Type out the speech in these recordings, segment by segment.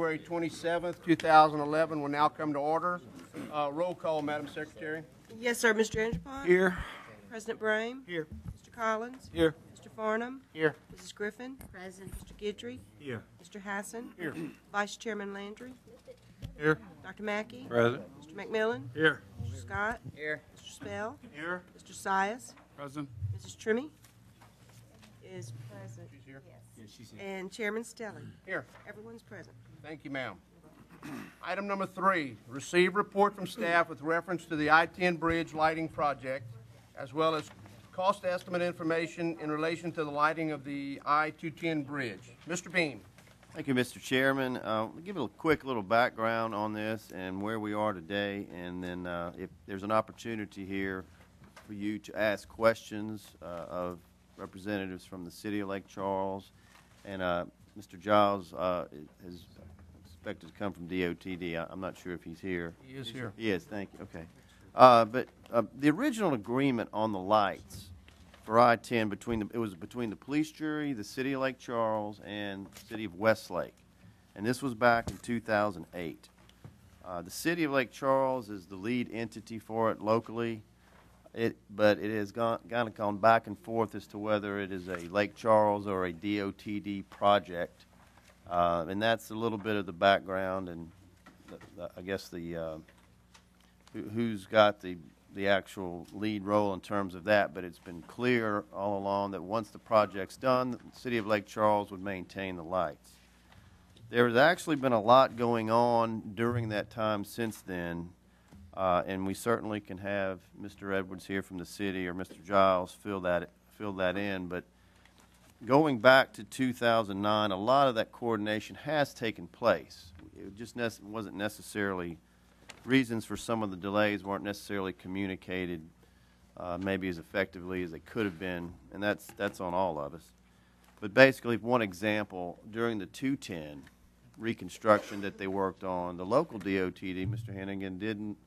January 27th, 2011 will now come to order. Roll call, Madam Secretary. Yes, sir. Mr. Angelpont? Here. President Brame? Here. Mr. Collins? Here. Mr. Farnham? Here. Mrs. Griffin? Present. Mr. Guidry? Here. Mr. Hassan? Here. Vice Chairman Landry? Here. Dr. Mackey? Present. Mr. McMillan? Here. Mr. Scott? Here. Mr. Spell? Here. Mr. Sias? Present. Mrs. Trimmy is present. She's here. Yes. She's here. And Chairman Stelling. Here. Everyone's present. Thank you, ma'am. Item number 3, receive report from staff with reference to the I-10 Bridge lighting project, as well as cost estimate information in relation to the lighting of the I-210 bridge. Mr. Beam. Thank you, Mr. Chairman. I'll give a quick little background on this and where we are today, and then if there's an opportunity here for you to ask questions of representatives from the City of Lake Charles, and Mr. Giles is expected to come from DOTD. I'm not sure if he's here. He is here. He is, thank you, okay. But the original agreement on the lights for I-10 it was between the police jury, the City of Lake Charles, and the City of Westlake, and this was back in 2008. The City of Lake Charles is the lead entity for it locally, but it has gone back and forth as to whether it is a Lake Charles or a DOTD project, and that's a little bit of the background and I guess the who's got the actual lead role in terms of that, but it's been clear all along that once the project's done, the City of Lake Charles would maintain the lights. There's actually been a lot going on during that time since then, and we certainly can have Mr. Edwards here from the city or Mr. Giles fill that in, but going back to 2009, a lot of that coordination has taken place. It just wasn't necessarily reasons for some of the delays weren't necessarily communicated maybe as effectively as they could have been, and that's on all of us. But basically, one example, during the 210 reconstruction that they worked on, the local DOTD, Mr. Hennigan, didn't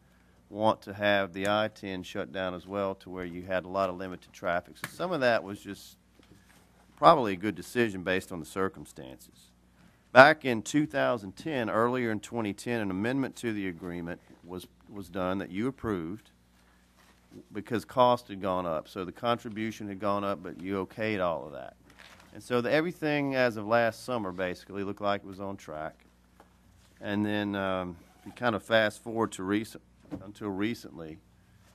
want to have the I-10 shut down as well to where you had a lot of limited traffic. So some of that was just probably a good decision based on the circumstances. Back in 2010, earlier in 2010, an amendment to the agreement was done that you approved because cost had gone up. So the contribution had gone up, but you okayed all of that. And so everything as of last summer basically looked like it was on track. And then you kind of fast forward to until recently,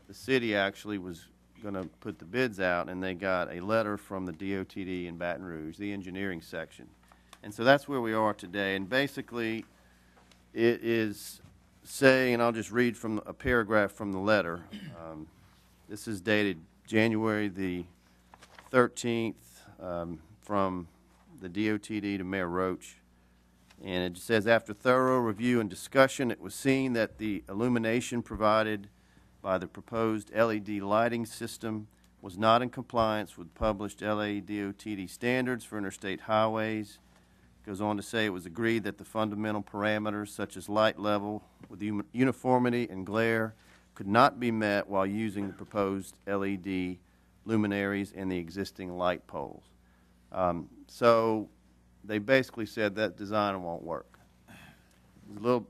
the city actually was going to put the bids out, and they got a letter from the DOTD in Baton Rouge, the engineering section. And so that's where we are today. And basically, it is saying, and I'll just read from a paragraph from the letter. This is dated January the 13th from the DOTD to Mayor Roach. And it says, after thorough review and discussion, it was seen that the illumination provided by the proposed LED lighting system was not in compliance with published LA DOTD standards for interstate highways. Goes on to say it was agreed that the fundamental parameters such as light level with uniformity and glare could not be met while using the proposed LED luminaries and the existing light poles. So they basically said that design won't work.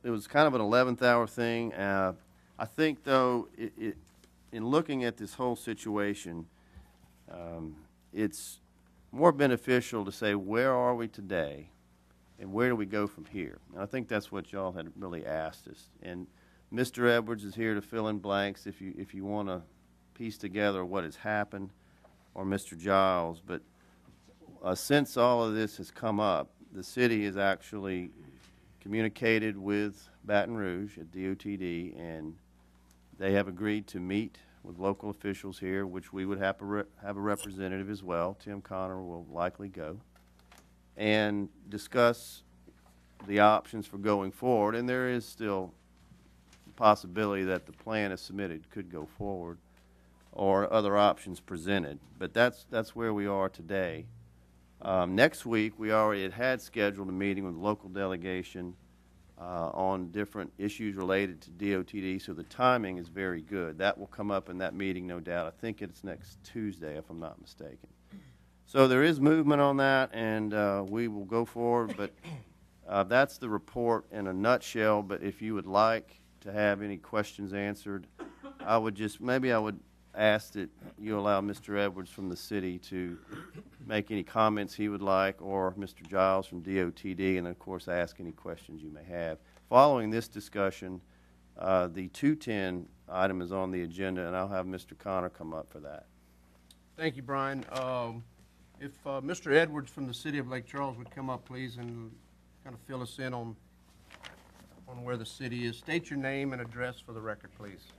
It was kind of an 11th hour thing. I think, though, in looking at this whole situation, it's more beneficial to say, where are we today? And where do we go from here? And I think that's what y'all had really asked us. And Mr. Edwards is here to fill in blanks if you want to piece together what has happened, or Mr. Giles. But since all of this has come up, the city has actually communicated with Baton Rouge at DOTD, and they have agreed to meet with local officials here, which we would have a representative as well. Tim Connor will likely go, and discuss the options for going forward. And there is still a possibility that the plan as submitted could go forward or other options presented. But that's where we are today. Next week, we already had scheduled a meeting with the local delegation on different issues related to DOTD, so the timing is very good. That will come up in that meeting, no doubt. I think it's next Tuesday, if I'm not mistaken. So there is movement on that, and we will go forward, but That's the report in a nutshell, but if you would like to have any questions answered, I would ask that you allow Mr. Edwards from the city to make any comments he would like, or Mr. Giles from DOTD, and of course ask any questions you may have. Following this discussion, the 210 item is on the agenda, and I'll have Mr. Connor come up for that. Thank you, Brian. If Mr. Edwards from the city of Lake Charles would come up, please, and kind of fill us in on where the city is. State your name and address for the record, please.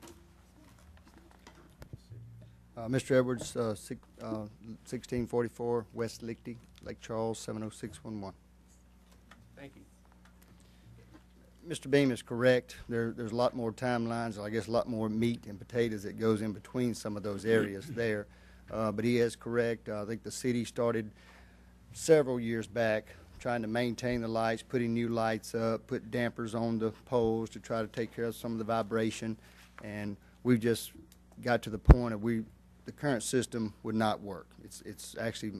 Mr. Edwards, 1644 West Lichty, Lake Charles, 70611. Thank you. Mr. Beam is correct. There's a lot more timelines, I guess a lot more meat and potatoes that goes in between some of those areas there. But he is correct. I think the city started several years back trying to maintain the lights, putting new lights up, put dampers on the poles to try to take care of some of the vibration. And we've just got to the point of the current system would not work. It's actually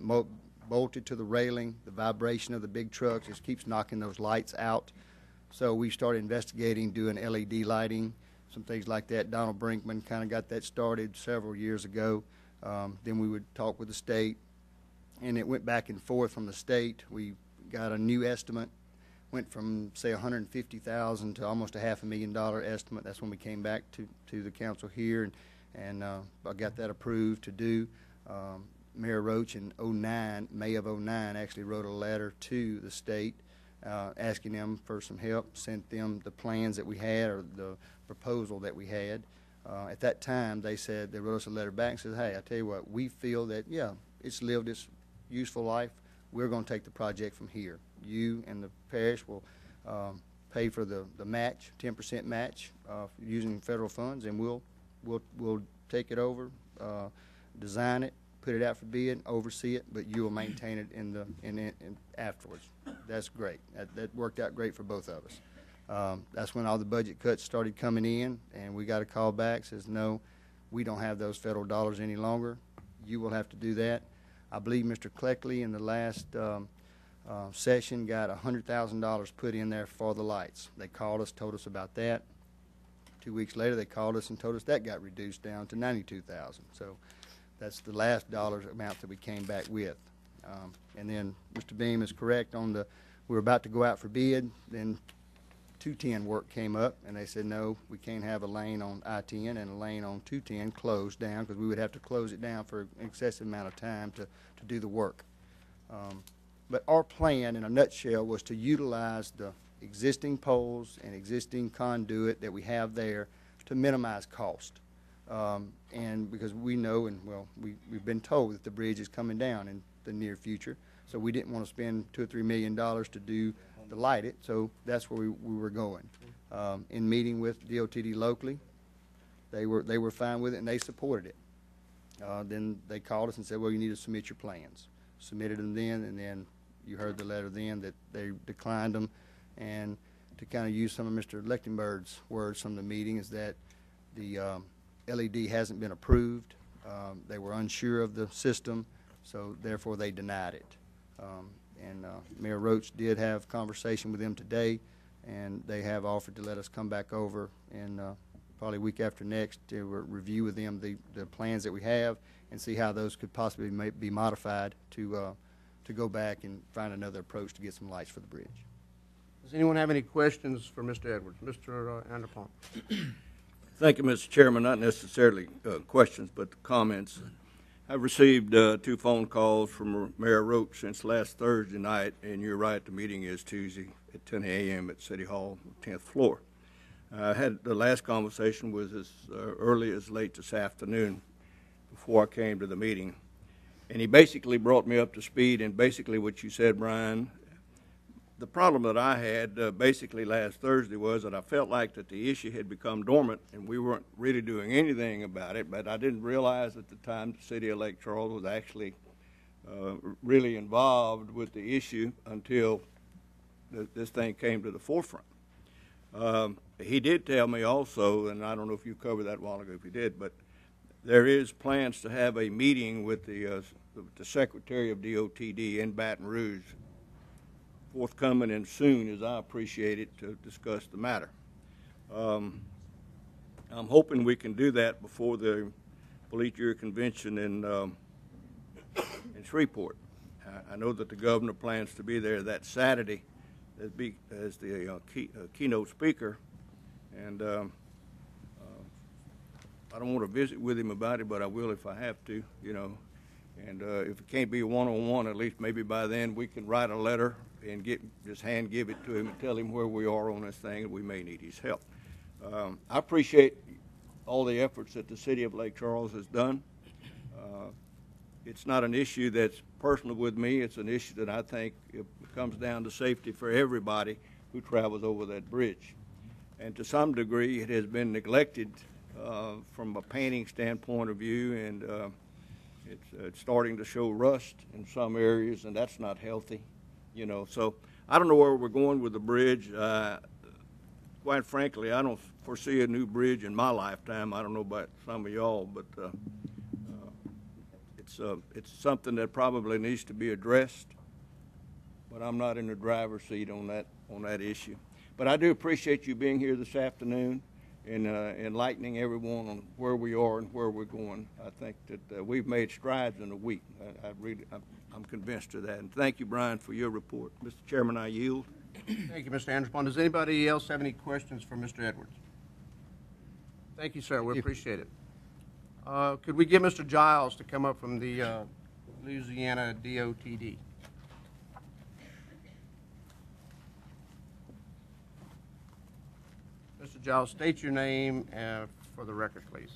bolted to the railing. The vibration of the big trucks just keeps knocking those lights out. So we started investigating doing LED lighting, some things like that. Donald Brinkman kind of got that started several years ago. Then we would talk with the state, and it went back and forth from the state. We got a new estimate, went from, say, $150,000 to almost a $500,000 estimate. That's when we came back to the council here, and I got that approved to do. Mayor Roach in May of 09, actually wrote a letter to the state asking them for some help, sent them the plans that we had, or the proposal that we had. At that time, they wrote us a letter back and said, hey, I tell you what, we feel that, yeah, it's lived its useful life. We're going to take the project from here. You and the parish will pay for the match, 10% match, using federal funds, and we'll take it over, design it, put it out for bid, oversee it, but you will maintain it in afterwards. That's great. That worked out great for both of us. That's when all the budget cuts started coming in, and we got a call back, says, no, we don't have those federal dollars any longer. You will have to do that. I believe Mr. Cleckley in the last session got $100,000 put in there for the lights. They called us, told us about that. 2 weeks later, they called us and told us that got reduced down to $92,000. So that's the last dollar amount that we came back with. And then Mr. Beam is correct on we were about to go out for bid, then 210 work came up, and they said, no, we can't have a lane on I-10 and a lane on 210 closed down, because we would have to close it down for an excessive amount of time to do the work. But our plan, in a nutshell, was to utilize the existing poles and existing conduit that we have there to minimize cost. And because we know, and well, we've been told that the bridge is coming down in the near future, so we didn't want to spend $2 or $3 million to light it, so that's where we were going. In meeting with DOTD locally, they were fine with it, and they supported it. Then they called us and said, well, you need to submit your plans. Submitted them then, and then you heard the letter then that they declined them. And to kind of use some of Mr. Lechtenberg's words from the meeting is that the LED hasn't been approved. They were unsure of the system, so therefore they denied it. And Mayor Roach did have conversation with them today, and they have offered to let us come back over and probably week after next to review with them the plans that we have and see how those could possibly be modified to go back and find another approach to get some lights for the bridge. Does anyone have any questions for Mr. Edwards? Mr. Anderpont. Thank you, Mr. Chairman. Not necessarily questions, but comments. I've received 2 phone calls from Mayor Roach since last Thursday night, and you're right, the meeting is Tuesday at 10 a.m. at City Hall, 10th floor. I had the last conversation was as early as late this afternoon before I came to the meeting. And he basically brought me up to speed, and basically what you said, Brian, the problem that I had basically last Thursday was that I felt like that the issue had become dormant and we weren't really doing anything about it, but I didn't realize at the time the city of Lake Charles was actually really involved with the issue until this thing came to the forefront. He did tell me also, and I don't know if you covered that a while ago, if you did, but there is plans to have a meeting with the Secretary of DOTD in Baton Rouge forthcoming and soon as I appreciate it to discuss the matter. I'm hoping we can do that before the Police Jury Convention in Shreveport. I know that the governor plans to be there that Saturday as the keynote speaker, and I don't want to visit with him about it, but I will if I have to, you know. And if it can't be a one-on-one, at least maybe by then we can write a letter and just hand give it to him and tell him where we are on this thing, and we may need his help. I appreciate all the efforts that the city of Lake Charles has done. It's not an issue that's personal with me. It's an issue that I think it comes down to safety for everybody who travels over that bridge. And to some degree, it has been neglected from a painting standpoint of view, and it's starting to show rust in some areas, and that's not healthy, you know. So I don't know where we're going with the bridge. Quite frankly, I don't foresee a new bridge in my lifetime. I don't know about some of y'all, but it's something that probably needs to be addressed. But I'm not in the driver's seat on that issue. But I do appreciate you being here this afternoon and enlightening everyone on where we are and where we're going. I think that we've made strides in a week. I'm convinced of that. And thank you, Brian, for your report. Mr. Chairman, I yield. Thank you, Mr. Anderson. Does anybody else have any questions for Mr. Edwards? Thank you, sir. We appreciate it. Could we get Mr. Giles to come up from the Louisiana DOTD? Mr. Giles, state your name for the record, please.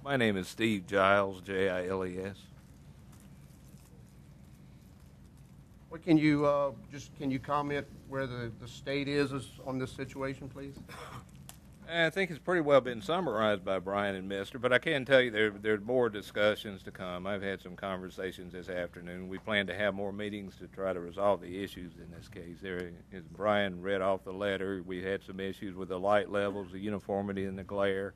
My name is Steve Giles, Giles. What can you can you comment where the state is on this situation, please? I think it's pretty well been summarized by Brian and Mister, but I can tell you there's more discussions to come. I've had some conversations this afternoon. We plan to have more meetings to try to resolve the issues in this case. There, as Brian read off the letter, we had some issues with the light levels, the uniformity, and the glare.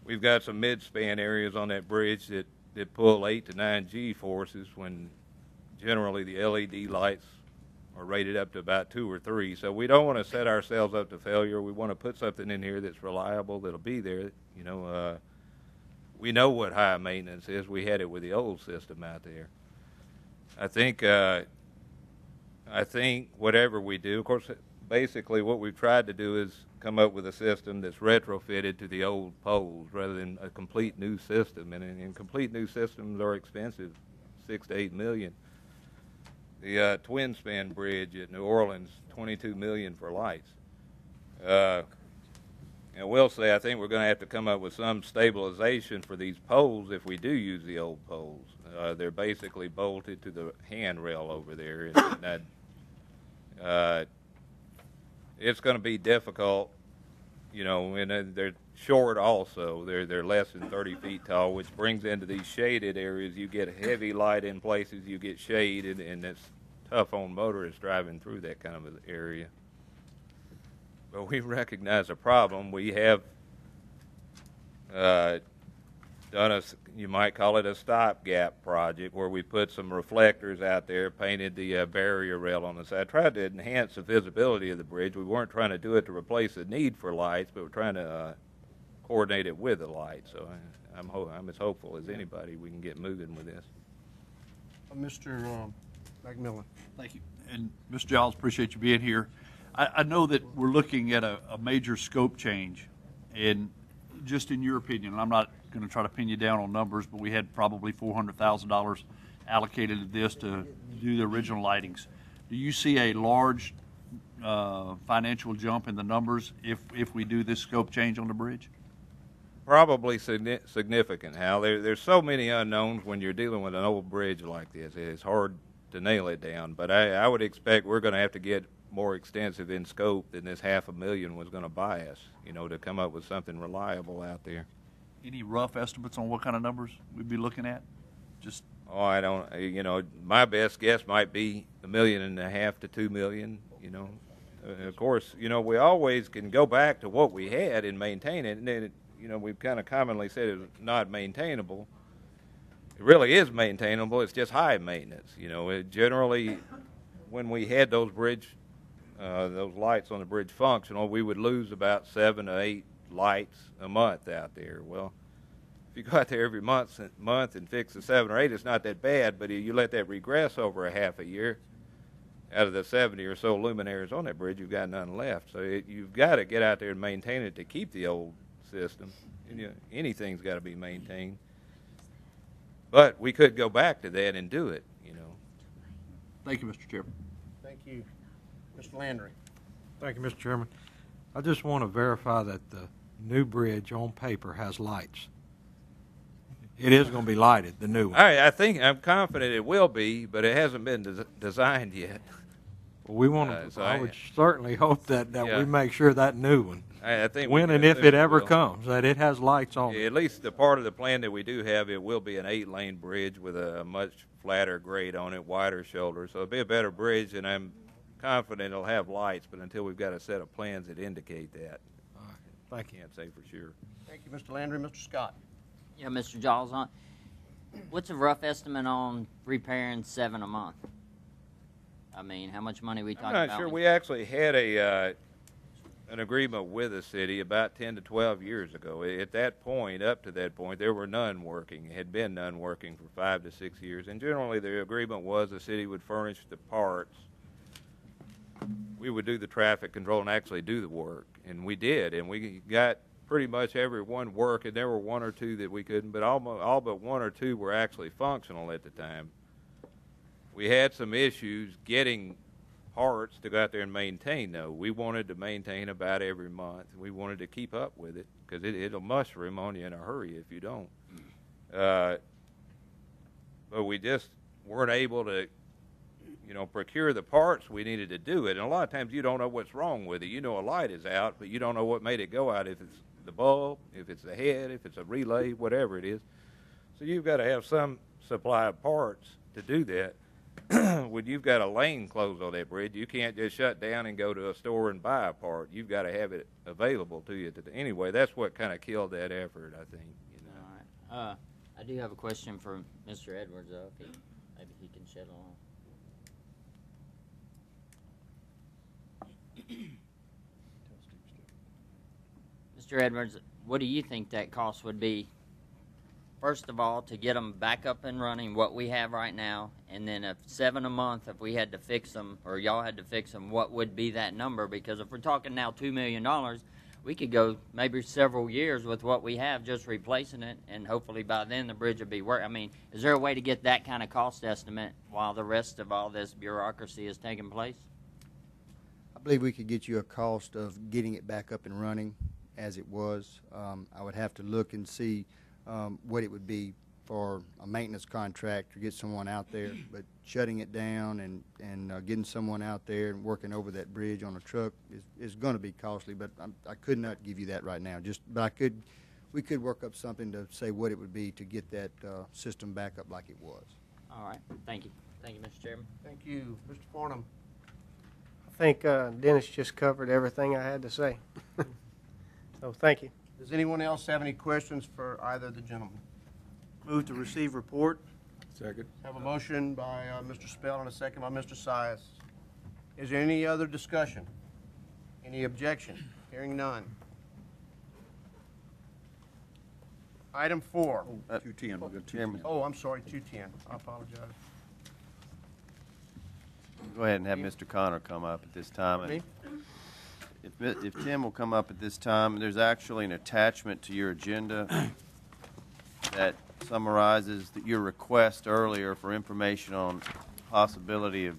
We've got some mid-span areas on that bridge that pull 8 to 9 G forces when generally the LED lights are rated up to about 2 or 3. So we don't want to set ourselves up to failure. We want to put something in here that's reliable, that'll be there. You know, we know what high maintenance is. We had it with the old system out there. I think whatever we do, of course, basically what we've tried to do is come up with a system that's retrofitted to the old poles rather than a complete new system. And complete new systems are expensive, $6 to $8 million. The twin span bridge at New Orleans, $22 million for lights. And I will say I think we're going to have to come up with some stabilization for these poles if we do use the old poles. They're basically bolted to the handrail over there, and it's going to be difficult, you know. And they're short also. They're less than 30 feet tall, which brings into these shaded areas. You get heavy light in places, you get shade, and it's tough on motorists driving through that kind of an area. But we recognize a problem. We have done you might call it a stopgap project, where we put some reflectors out there, painted the barrier rail on the side, tried to enhance the visibility of the bridge. We weren't trying to do it to replace the need for lights, but we're trying to coordinate it with the lights. So I'm as hopeful as anybody we can get moving with this. Mr. McMillan. Thank you. And Mr. Giles, appreciate you being here. I know that we're looking at a major scope change, and just in your opinion, and I'm not going to try to pin you down on numbers, but we had probably $400,000 allocated to this to do the original lightings. Do you see a large financial jump in the numbers if we do this scope change on the bridge? Probably significant, Hal. There's so many unknowns when you're dealing with an old bridge like this. It's hard to nail it down, but I would expect we're going to have to get more extensive in scope than this $500,000 was going to buy us, you know, to come up with something reliable out there. Any rough estimates on what kind of numbers we'd be looking at? Just I don't, you know, my best guess might be $1.5 million to $2 million, you know. Of course, you know, we always can go back to what we had and maintain it, and then, you know, we've kind of commonly said it's not maintainable. It really is maintainable. It's just high maintenance. You know, it generally, when we had those those lights on the bridge functional, we would lose about 7 to 8 lights a month out there. Well, if you go out there every month and fix the 7 or 8, it's not that bad, but you let that regress over a half a year, out of the 70 or so luminaires on that bridge, you've got none left. So you've got to get out there and maintain it to keep the old system. And, anything's got to be maintained. But we could go back to that and do it, Thank you, Mr. Chairman. Thank you. Mr. Landry. Thank you, Mr. Chairman. I just want to verify that the new bridge on paper has lights. It is going to be lighted, the new one. All right, I'm confident it will be, but it hasn't been designed yet. Well, we want to. so I I- would certainly hope that Yeah. we make sure that new one, I think we when can and if assume it ever will. comes, that it has lights on it. At least the part of the plan that we do have, it will be an 8-lane bridge with a much flatter grade on it, wider shoulder. So it'll be a better bridge, and I'm confident it'll have lights, but until we've got a set of plans that indicate that, Thank you. can't say for sure. Thank you, Mr. Landry. Mr. Scott. Yeah, Mr. Giles, what's a rough estimate on repairing 7 a month? I mean, how much money we talking I'm not about? sure. We actually had an agreement with the city about 10 to 12 years ago. At that point, up to that point, there were none working. Had been none working for 5 to 6 years. And generally, the agreement was the city would furnish the parts. We would do the traffic control and actually do the work. And we did. And we got pretty much every one work. And there were 1 or 2 that we couldn't. But all but 1 or 2 were actually functional at the time. We had some issues getting parts to go out there and maintain, though. We wanted to maintain about every month. We wanted to keep up with it because it'll mushroom on you in a hurry if you don't. But we just weren't able to, procure the parts we needed to do it. And a lot of times you don't know what's wrong with it. You know a light is out, but you don't know what made it go out, if it's the bulb, if it's the head, if it's a relay, whatever it is. So you've got to have some supply of parts to do that. When you've got a lane closed on that bridge, you can't just shut down and go to a store and buy a part. You've got to have it available to you. Anyway, that's what kind of killed that effort, I think. All right. I do have a question for Mr. Edwards, though, if maybe he can shed along. Mr. Edwards, what do you think that cost would be? First of all, to get them back up and running, what we have right now, and then if 7 a month, if we had to fix them, or y'all had to fix them, what would be that number? Because if we're talking now $2 million, we could go maybe several years with what we have, just replacing it, and hopefully by then the bridge will be working. I mean, is there a way to get that kind of cost estimate while the rest of all this bureaucracy is taking place? I believe we could get you a cost of getting it back up and running as it was. I would have to look and see what it would be for a maintenance contract to get someone out there, but shutting it down and getting someone out there and working over that bridge on a truck is going to be costly. But I could not give you that right now. But we could work up something to say what it would be to get that system back up like it was. All right. Thank you. Thank you, Mr. Chairman. Thank you. Mr. Farnham. I think Dennis just covered everything I had to say. So thank you. Does anyone else have any questions for either of the gentlemen? Move to receive report. Second. Have a motion by Mr. Spell and a second by Mr. Sias. Is there any other discussion? Any objection? Hearing none. Item 4. 210, we'll go 210. Chairman, Oh, I'm sorry, 210. I apologize. go ahead and have Mr. Connor come up at this time. Me? If Tim will come up at this time, there's actually an attachment to your agenda that summarizes your request earlier for information on possibility of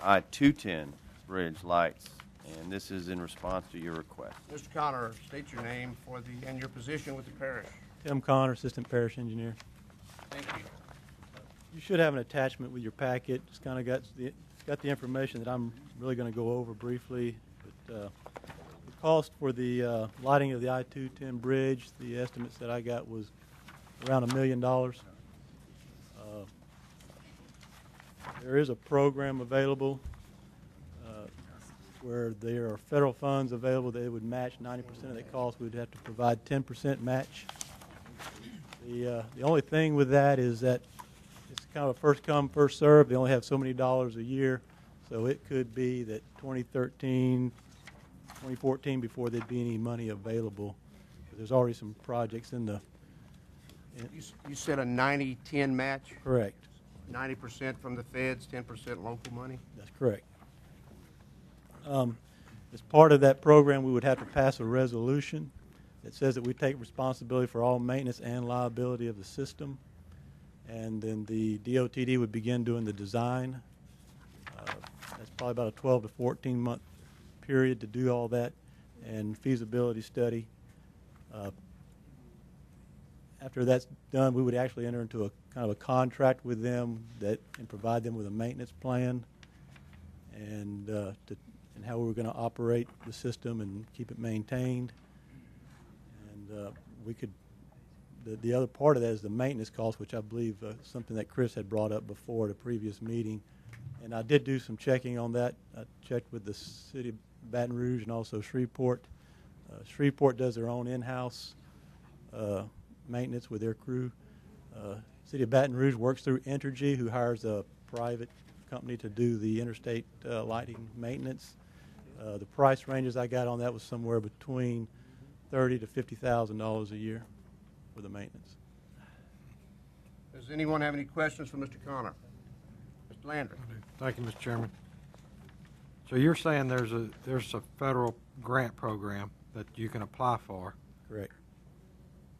I-210 bridge lights, and this is in response to your request. Mr. Connor, state your name and your position with the parish. Tim Connor, Assistant Parish Engineer. Thank you. You should have an attachment with your packet. It's kind of got the information that I'm really going to go over briefly. But the cost for the lighting of the I-210 bridge, the estimates that I got was around $1 million. There is a program available where there are federal funds available that would match 90% of that cost. We'd have to provide 10% match. The only thing with that is that it's kind of a first come, first served. They only have so many dollars a year. So it could be that 2013, 2014, before there'd be any money available. There's already some projects in the, You said a 90-10 match? correct. 90% from the feds, 10% local money? That's correct. As part of that program, we would have to pass a resolution that says that we take responsibility for all maintenance and liability of the system. And then the DOTD would begin doing the design. That's probably about a 12 to 14 month period to do all that, and feasibility study. After that's done, we would actually enter into a kind of a contract with them and provide them with a maintenance plan and how we were going to operate the system and keep it maintained. And we could. The other part of that is the maintenance cost, which I believe something that Chris had brought up before at a previous meeting. And I did do some checking on that. I checked with the city of Baton Rouge and also Shreveport. Shreveport does their own in-house maintenance with their crew. City of Baton Rouge works through Entergy, who hires a private company to do the interstate lighting maintenance. The price ranges I got on that was somewhere between $30,000 to $50,000 a year for the maintenance. Does anyone have any questions for Mr. Connor? Mr. Landry? Thank you, Mr. Chairman. So you're saying there's a federal grant program that you can apply for? Correct.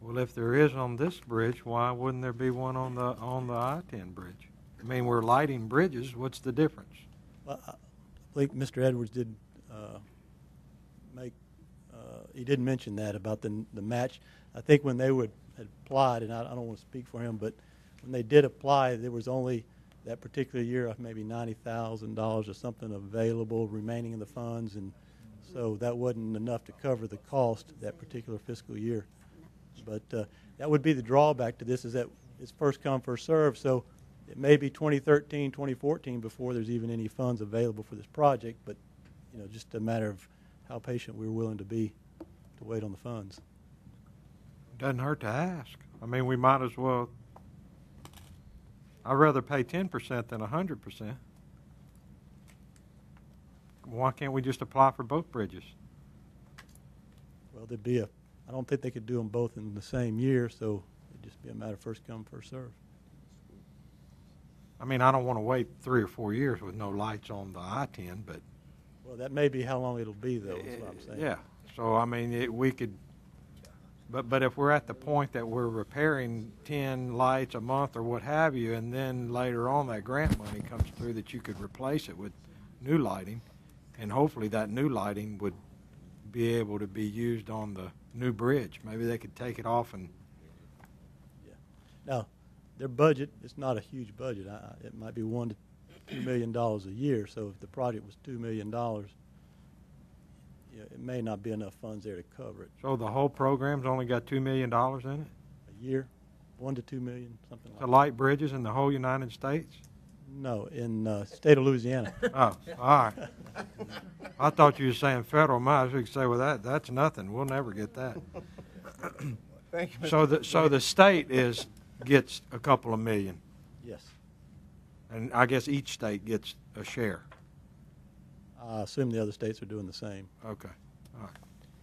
Well, if there is on this bridge, why wouldn't there be one on the I-10 bridge? I mean, we're lighting bridges. What's the difference? Well, I think Mr. Edwards did he did mention that about the match. I think when they had applied, and I don't want to speak for him, but when they did apply, there was only that particular year maybe $90,000 or something available remaining in the funds, and so that wasn't enough to cover the cost that particular fiscal year. But that would be the drawback to this, is that it's first come, first served. So it may be 2013, 2014 before there's even any funds available for this project, but just a matter of how patient we're willing to be to wait on the funds. Doesn't hurt to ask. I mean, we might as well. I'd rather pay 10% than 100%. Why can't we just apply for both bridges? Well, I don't think they could do them both in the same year, so it'd just be a matter of first come, first serve. I mean, I don't want to wait 3 or 4 years with no lights on the I-10, but. Well, that may be how long it'll be, though, is what I'm saying. Yeah. So, I mean, we could, but if we're at the point that we're repairing 10 lights a month or what have you, and then later on that grant money comes through that you could replace it with new lighting, and hopefully that new lighting would be able to be used on the new bridge. Maybe they could take it off and. Yeah. Now, their budget is not a huge budget. It might be $1 to $2 million a year. So if the project was $2 million, it may not be enough funds there to cover it. So the whole program's only got $2 million in it? A year, $1 to $2 million, something like To that. light bridges in the whole United States? No, in the state of Louisiana. Oh, all right. I thought you were saying federal money. You could say, well, that's nothing. We'll never get that. Thank you, Mr. So the state gets a couple of million, Yes. and I guess each state gets a share. I assume the other states are doing the same. Okay. All right.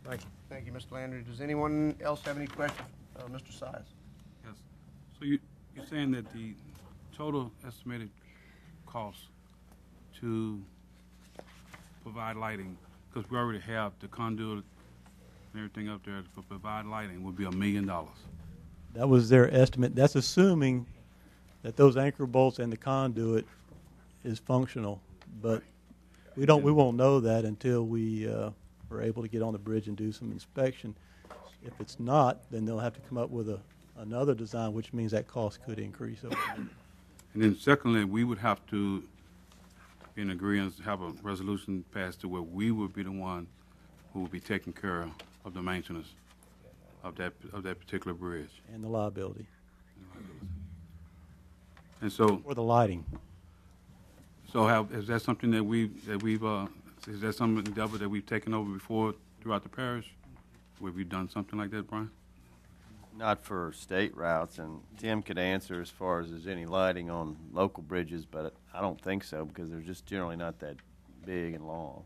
Thank you. Thank you, Mr. Landry. Does anyone else have any questions? Mr. Size? Yes. So you're saying that the total estimated cost to provide lighting, because we already have the conduit and everything up there to provide lighting, would be $1 million. That was their estimate. That's assuming that those anchor bolts and the conduit is functional. But we won't know that until we are able to get on the bridge and do some inspection. If it's not, then they'll have to come up with another design, which means that cost could increase over time. And then secondly, we would have to, in agreement, have a resolution passed to where we would be the one who would be taking care of the maintenance of that particular bridge. And the liability. And so, Or the lighting. so is that something that is that some endeavor that we've taken over before throughout the parish? Have we done something like that, Brian? not for state routes, and Tim could answer as far as there's any lighting on local bridges, but I don't think so because they're just generally not that big and long.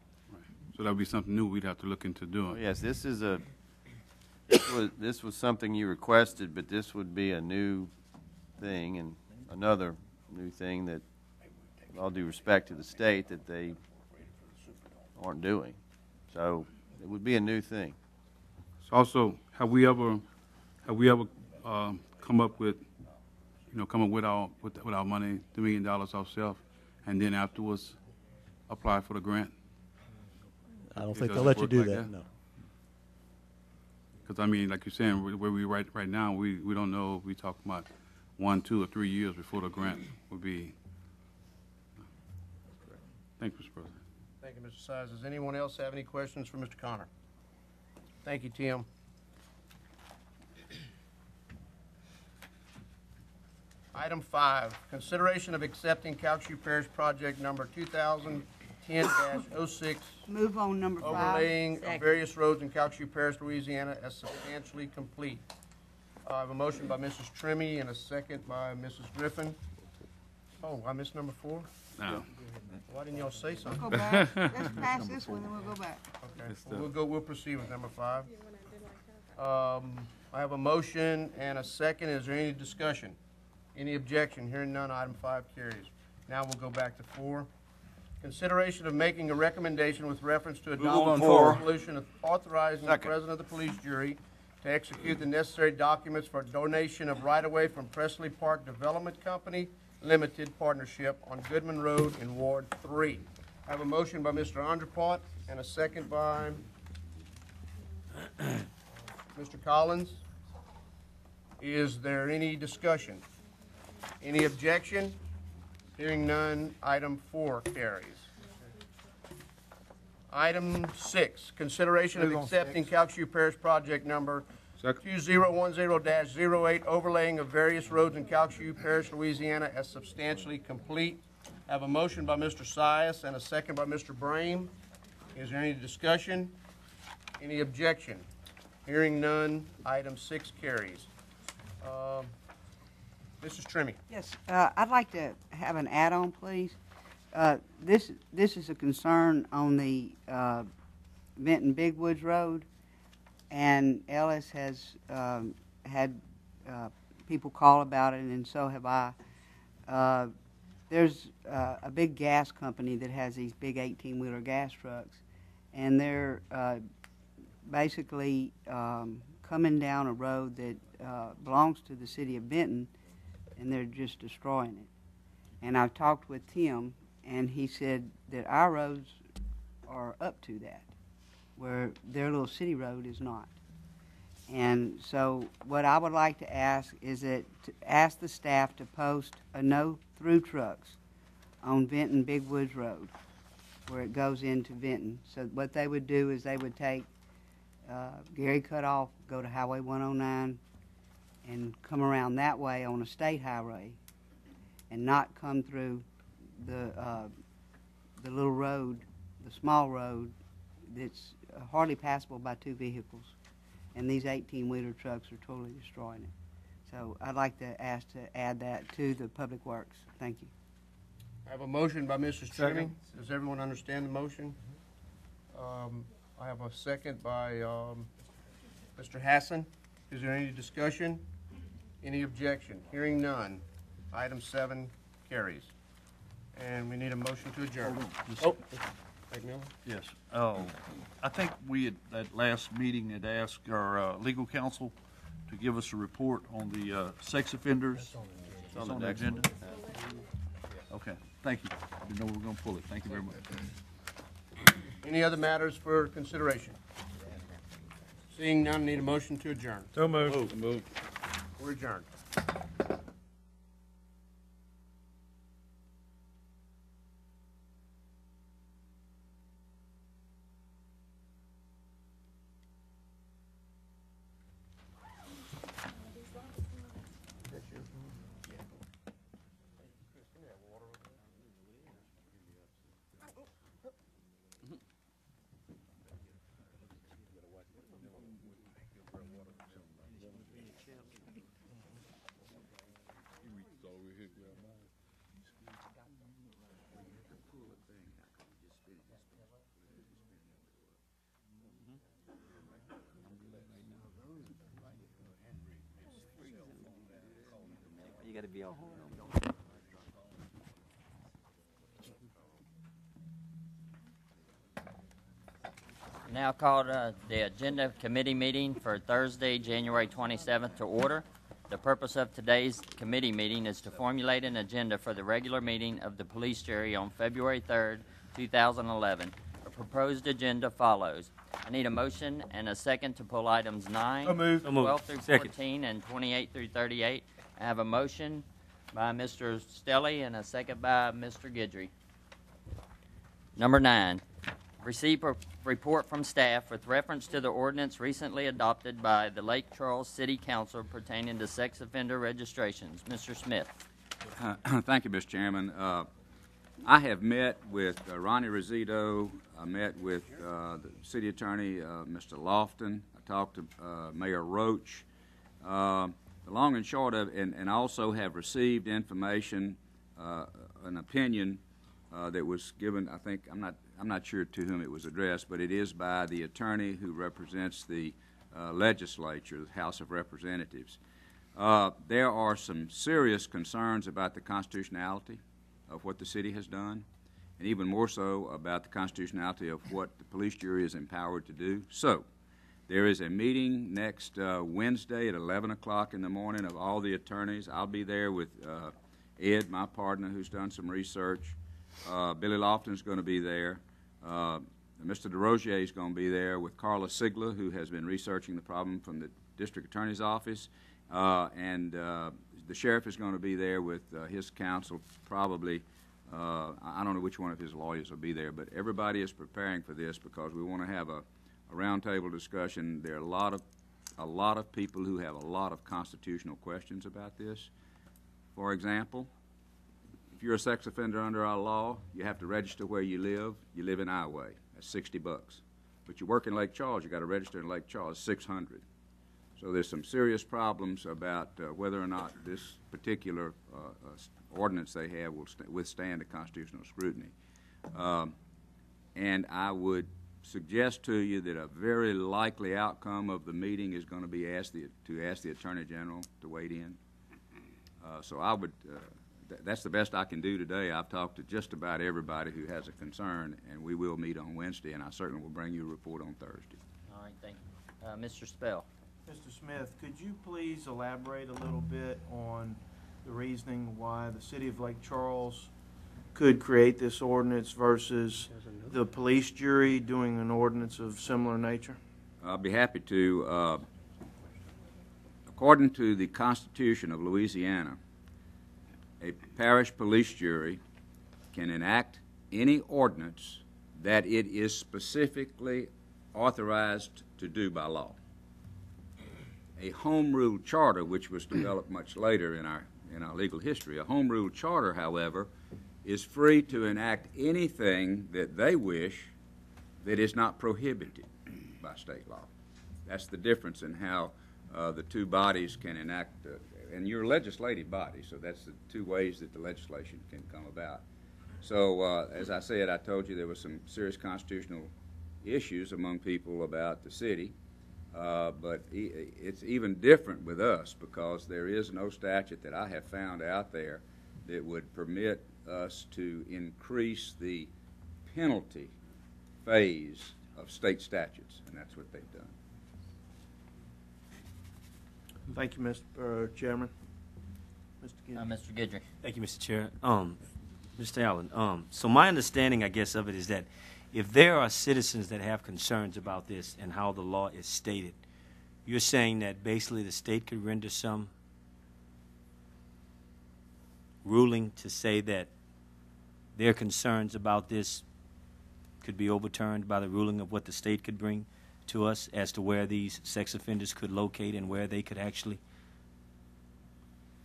So that would be something new we'd have to look into Oh, doing. yes, this was something you requested, but this would be a new thing and another new thing that, with all due respect to the state, that they aren't doing. So it would be a new thing. So also, have we ever come up with our money, $2 million ourselves, and then afterwards apply for the grant? I don't It think they'll doesn't let you work do like that, that? no. Because, I mean, like you're saying, where we right now, we don't know if we talk about 1, 2, or 3 years before the grant would be. Thank you, Mr. President. Thank you, Mr. Size. Does anyone else have any questions for Mr. Connor? Thank you, Tim. Item 5, consideration of accepting Calcasieu Parish Project Number 2010-06, Move on number 5. overlaying of various roads in Calcasieu Parish, Louisiana, as substantially complete. I have a motion by Mrs. Trimmy and a second by Mrs. Griffin. Oh, I missed number 4? Now, Why didn't y'all say something? Go back. Let's pass this one, then we'll go back. Okay, well, we'll proceed with number 5. I have a motion and a second. Is there any discussion? Any objection? Hearing none, item 5 carries. Now we'll go back to 4. Consideration of making a recommendation with reference to adopt on a 4. resolution authorizing the Second. president of the police jury to execute the necessary documents for donation of right-of-way from Presley Park Development Company Limited Partnership on Goodman Road in Ward 3. I have a motion by Mr. Andrepont and a second by Mr. Collins. Is there any discussion? Any objection? Hearing none, item 4 carries. Item 6, consideration of Move on accepting 6. Calcasieu Parish Project Number second. 2010-08, overlaying of various roads in Calcasieu Parish, Louisiana, as substantially complete. I have a motion by Mr. Sias and a second by Mr. Brame. Is there any discussion? Any objection? Hearing none, item 6 carries. Mrs. Trimmy. Yes, I'd like to have an add-on, please. This is a concern on the Benton Big Woods Road, and Ellis has had people call about it, and so have I. There's a big gas company that has these big 18-wheeler gas trucks, and they're basically coming down a road that belongs to the city of Benton, and they're just destroying it. And I've talked with Tim, and he said that our roads are up to that, where their little city road is not. And so what I would like to ask is that to ask the staff to post a no through trucks on Benton Big Woods Road, where it goes into Benton. So what they would do is they would take Gary Cutoff, go to Highway 109, and come around that way on a state highway, and not come through the little road, the small road that's hardly passable by 2 vehicles. And these 18-wheeler trucks are totally destroying it. So I'd like to ask to add that to the Public Works. Thank you. I have a motion by Mrs. Trimmy. Does everyone understand the motion? I have a second by Mr. Hassan. Is there any discussion? Any objection? Hearing none, item 7 carries. And we need a motion to adjourn. Oh, Mike Miller? Yes. I think we, at last meeting, had asked our legal counsel to give us a report on the sex offenders. It's on the agenda. Okay, thank you. You know we're going to pull it. Thank you very much. Any other matters for consideration? Seeing none, need a motion to adjourn. So moved. We're adjourned. got to be all horn. Now called the agenda committee meeting for Thursday, January 27th to order. The purpose of today's committee meeting is to formulate an agenda for the regular meeting of the police jury on February 3rd, 2011. The proposed agenda follows. I need a motion and a second to pull items 9, So moved. 12 through Second. 14, and 28 through 38. I have a motion by Mr. Stelly and a second by Mr. Guidry. Number 9. Receive a report from staff with reference to the ordinance recently adopted by the Lake Charles City Council pertaining to sex offender registrations. Mr. Smith. Thank you, Mr. Chairman. I have met with Ronnie Rizzuto. I met with the city attorney, Mr. Lofton. I talked to Mayor Roach. The long and short of it, and I also have received information, an opinion that was given, I think, I'm not sure to whom it was addressed, but it is by the attorney who represents the legislature, the House of Representatives. There are some serious concerns about the constitutionality of what the city has done, and even more so about the constitutionality of what the police jury is empowered to do. So, there is a meeting next Wednesday at 11 o'clock in the morning of all the attorneys. I'll be there with Ed, my partner, who's done some research. Billy Lofton's going to be there. Mr. DeRozier is going to be there with Carla Sigler, who has been researching the problem from the district attorney's office. And the sheriff is going to be there with his counsel, probably. I don't know which one of his lawyers will be there, but everybody is preparing for this because we want to have a roundtable discussion. There are a lot of people who have a lot of constitutional questions about this. For example, if you're a sex offender under our law, you have to register where you live. You live in our way. That's $60. But you work in Lake Charles, you got to register in Lake Charles, $600. So there's some serious problems about whether or not this particular ordinance they have will withstand the constitutional scrutiny. And I would suggest to you that a very likely outcome of the meeting is going to be to ask the Attorney General to wade in. So I would, that's the best I can do today. I've talked to just about everybody who has a concern, and we will meet on Wednesday, and I certainly will bring you a report on Thursday. All right, thank you. Mr. Spell. Mr. Smith, could you please elaborate a little bit on the reasoning why the city of Lake Charles could create this ordinance versus the police jury doing an ordinance of similar nature? I'll be happy to. According to the Constitution of Louisiana, a parish police jury can enact any ordinance that it is specifically authorized to do by law. A home rule charter, which was developed much later in our legal history, a home rule charter, however, is free to enact anything that they wish that is not prohibited by state law. That's the difference in how the two bodies can enact, and you're a legislative body, so that's the two ways that the legislation can come about. So, as I said, I told you there were some serious constitutional issues among people about the city. But it's even different with us because there is no statute that I have found out there that would permit us to increase the penalty phase of state statutes, and that's what they've done. Thank you, Mr. Chairman. Mr. Guidry. Mr. Guidry. Thank you, Mr. Chair. Mr. Allen, so my understanding, I guess, of it is that if there are citizens that have concerns about this and how the law is stated, you're saying that basically the state could render some ruling to say that their concerns about this could be overturned by the ruling of what the state could bring to us as to where these sex offenders could locate and where they could actually?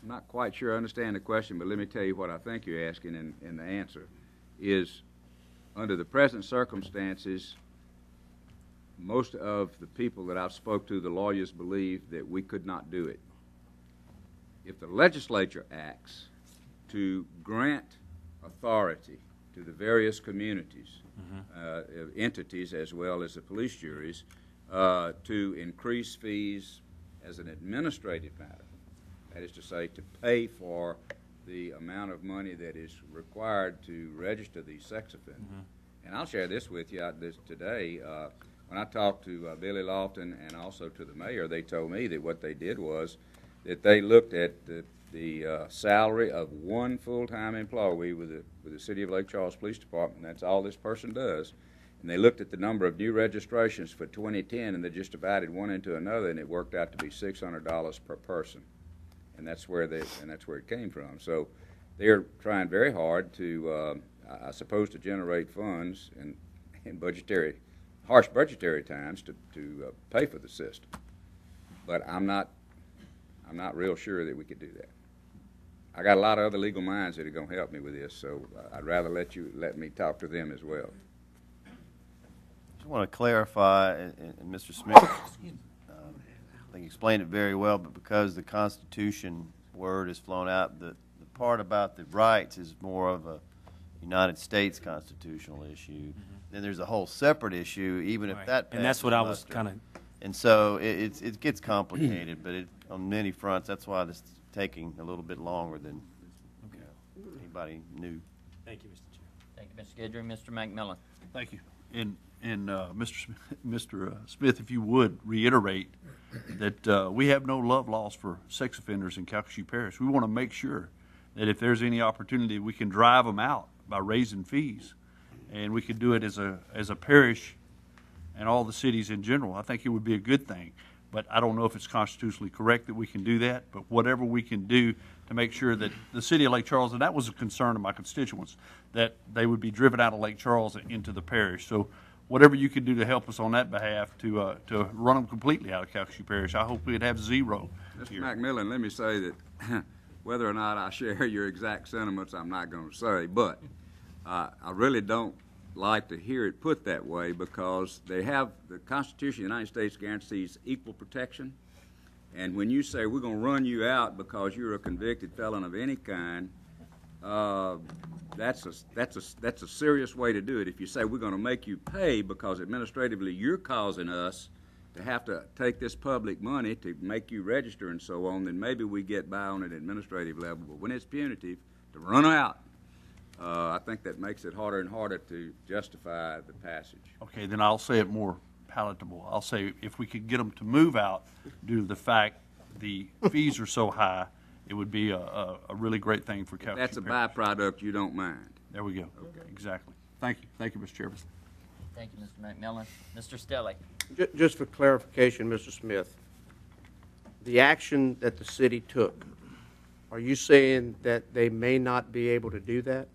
I'm not quite sure I understand the question, but let me tell you what I think you're asking, and the answer is, under the present circumstances, most of the people that I've spoke to, the lawyers, believe that we could not do it. If the legislature acts to grant authority to the various communities, entities as well as the police juries, to increase fees as an administrative matter, That is to say, to pay for the amount of money that is required to register these sex offenders. And I'll share this with you today. When I talked to Billy Lofton and also to the mayor, they told me that what they did was that they looked at the salary of one full-time employee with the City of Lake Charles Police Department. That's all this person does. And they looked at the number of new registrations for 2010, and they just divided one into another, and it worked out to be $600 per person. And that's where it came from. So they're trying very hard to, I suppose, to generate funds in harsh budgetary times to pay for the system. But I'm not real sure that we could do that. I got a lot of other legal minds that are going to help me with this, so I'd rather let me talk to them as well. I just want to clarify, and Mr. Smith, I think explained it very well, but because the Constitution word has flown out, the part about the rights is more of a United States constitutional issue. Then there's a whole separate issue, even if that passes And that's what I was muster. kind of. And so it gets complicated, but on many fronts, that's why this is taking a little bit longer than anybody knew. Thank you, Mr. Chair. Thank you, Mr. Guidry. Mr. McMillan. Thank you. And Mr. Smith, if you would reiterate that we have no love lost for sex offenders in Calcasieu Parish. We want to make sure that if there's any opportunity, we can drive them out by raising fees, and we could do it as a parish and all the cities in general. I think it would be a good thing, but I don't know if it's constitutionally correct that we can do that. But whatever we can do to make sure that the city of Lake Charles, and that was a concern of my constituents, that they would be driven out of Lake Charles and into the parish. So whatever you could do to help us on that behalf to run them completely out of Calcasieu Parish, I hope we'd have zero. Mr. McMillan, let me say that whether or not I share your exact sentiments, I'm not going to say, but I really don't like to hear it put that way, because they have the Constitution of the United States guarantees equal protection, and when you say we're going to run you out because you're a convicted felon of any kind, that's a serious way to do it. If you say we're going to make you pay because administratively you're causing us to have to take this public money to make you register and so on, then maybe we get by on an administrative level. But when it's punitive, to run out, I think that makes it harder and harder to justify the passage. Okay, then I'll say it more palatable. I'll say if we could get them to move out due to the fact the fees are so high, it would be a really great thing for Calcasieu That's a Parish. byproduct you don't mind. There we go. Okay. Exactly. Thank you. Thank you, Mr. Chairman. Thank you, Mr. McMillan. Mr. Stelly. Just for clarification, Mr. Smith, the action that the city took, are you saying that they may not be able to do that?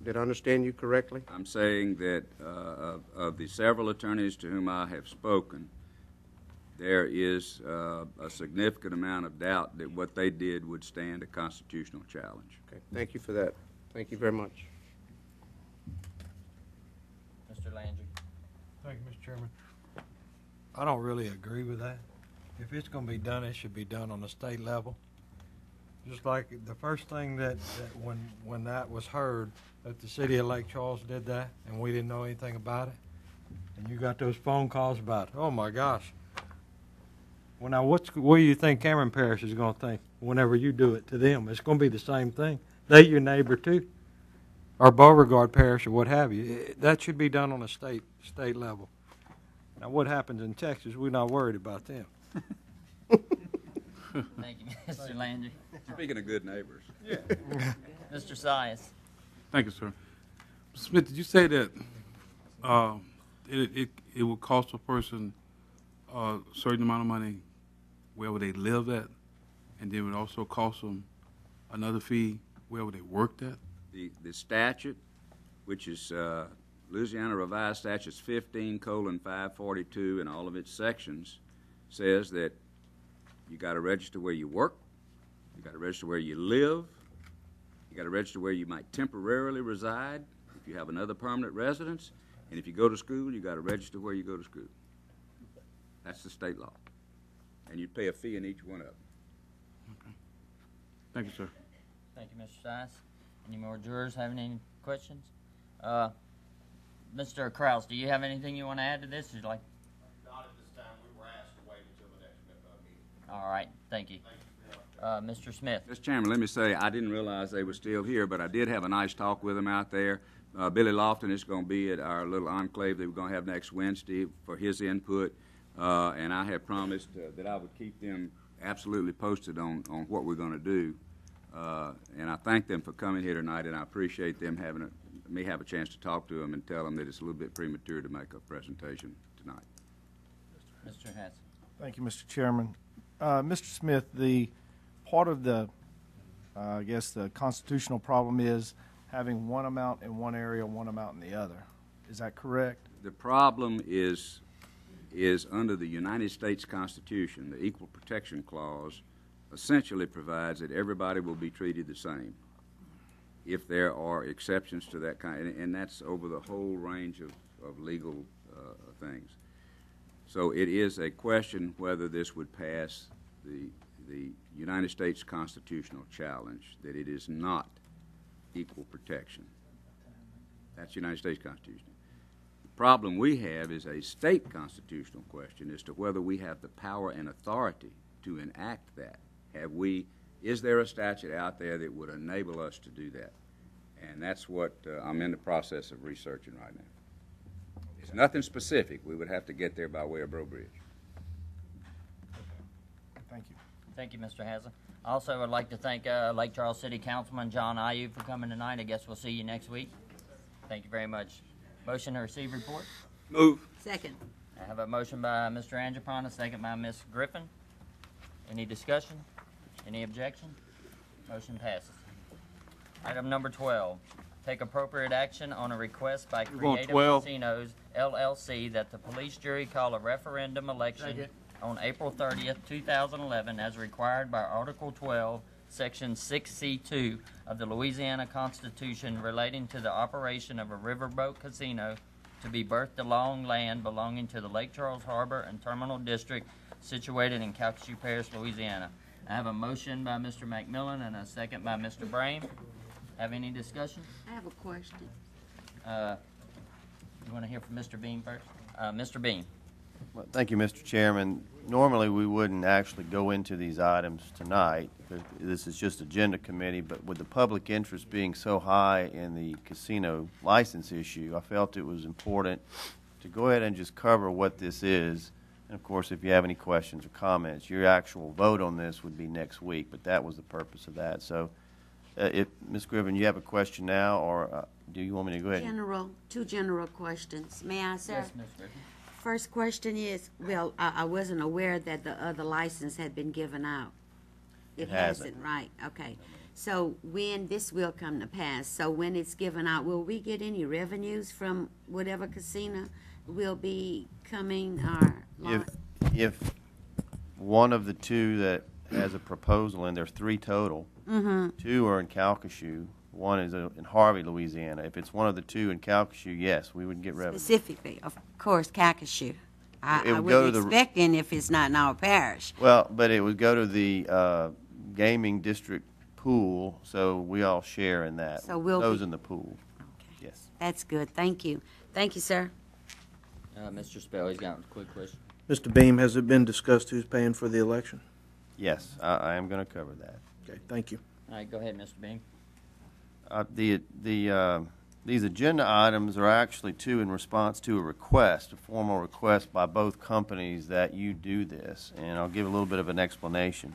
Did I understand you correctly? I'm saying that of the several attorneys to whom I have spoken, there is a significant amount of doubt that what they did would stand a constitutional challenge. Okay, thank you for that. Thank you very much. Mr. Landry. Thank you, Mr. Chairman. I don't really agree with that. If it's going to be done, it should be done on the state level. Just like the first thing that when that was heard, that the city of Lake Charles did that, and we didn't know anything about it, and you got those phone calls about, oh my gosh. Well, now what do you think Cameron Parish is going to think whenever you do it to them? It's going to be the same thing. They your neighbor too, or Beauregard Parish or what have you. That should be done on a state level. Now, what happens in Texas, we're not worried about them. Thank you, Mr. Landry. Speaking of good neighbors. Yeah. Mr. Sias. Thank you, sir. Smith, did you say that it would cost a person a certain amount of money wherever they live at, and then it would also cost them another fee wherever they worked at? The statute, which is Louisiana Revised Statutes 15:542 and all of its sections, says that you got to register where you work, you got to register where you live, you got to register where you might temporarily reside if you have another permanent residence, and if you go to school, you got to register where you go to school. That's the state law, and you pay a fee in each one of them. Okay. Thank you, sir. Thank you, Mr. Sias. Any more jurors having any questions? Mr. Krause, do you have anything you want to add to this? Not at this time. We were asked to wait until the next meeting. All right. Thank you. Mr. Smith. Mr. Chairman, let me say, I didn't realize they were still here, but I did have a nice talk with them out there. Billy Lofton is going to be at our little enclave that we're going to have next Wednesday for his input, and I have promised that I would keep them absolutely posted on what we're going to do. And I thank them for coming here tonight, and I appreciate them having me have a chance to talk to them and tell them that it's a little bit premature to make a presentation tonight. Mr. Hatch. Thank you, Mr. Chairman. Mr. Smith, the part of the, I guess, the constitutional problem is having one amount in one area, one amount in the other. Is that correct? The problem is under the United States Constitution, the Equal Protection Clause essentially provides that everybody will be treated the same if there are exceptions to that kind, and that's over the whole range of legal things. So it is a question whether this would pass the United States constitutional challenge, that it is not equal protection. That's the United States Constitution. The problem we have is a state constitutional question as to whether we have the power and authority to enact that. Is there a statute out there that would enable us to do that? And that's what I'm in the process of researching right now. It's nothing specific. We would have to get there by way of Breaux Bridge. Thank you. Thank you, Mr. Haslett. Also, I'd like to thank Lake Charles City Councilman John Ayu for coming tonight. I guess we'll see you next week. Thank you very much. Motion to receive report? Move. Second. I have a motion by Mr. Angelpron, a second by Ms. Griffin. Any discussion? Any objection? Motion passes. Item number 12, take appropriate action on a request by Creative Casinos, LLC, that the police jury call a referendum election on April 30th, 2011, as required by Article 12, Section 6C2 of the Louisiana Constitution, relating to the operation of a riverboat casino to be berthed along land belonging to the Lake Charles Harbor and Terminal District situated in Calcasieu Parish, Louisiana. I have a motion by Mr. McMillan and a second by Mr. Brame. Have any discussion? I have a question. You want to hear from Mr. Beam first? Mr. Beam. Well, thank you, Mr. Chairman. Normally, we wouldn't actually go into these items tonight, because this is just agenda committee, but with the public interest being so high in the casino license issue, I felt it was important to go ahead and just cover what this is. And of course, if you have any questions or comments, your actual vote on this would be next week, but that was the purpose of that. So, if Ms. Griffin, you have a question now, or do you want me to go ahead? Two general questions. May I, sir? Yes, Ms. Griffin. First question is, well, I wasn't aware that the other license had been given out. It hasn't. Right, okay. So when this will come to pass, so when it's given out, will we get any revenues from whatever casino will be coming or? If one of the two that has a proposal, and there's 3 total, 2 are in Calcasieu, 1 is in Harvey, Louisiana. If it's one of the 2 in Calcasieu, yes, we would get revenue. Specifically, of course, Calcasieu. I would go wouldn't to the- expect any if it's not in our parish. Well, but it would go to the gaming district pool, so we all share in that. So we'll Those be- in the pool. Yes. That's good, thank you. Thank you, sir. Mr. Spell, he's got a quick question. Mr. Beam, has it been discussed who's paying for the election? Yes, I am going to cover that. Okay, thank you. All right, go ahead, Mr. Beam. These agenda items are actually in response to a request, a formal request by both companies that you do this, and I'll give a little bit of an explanation.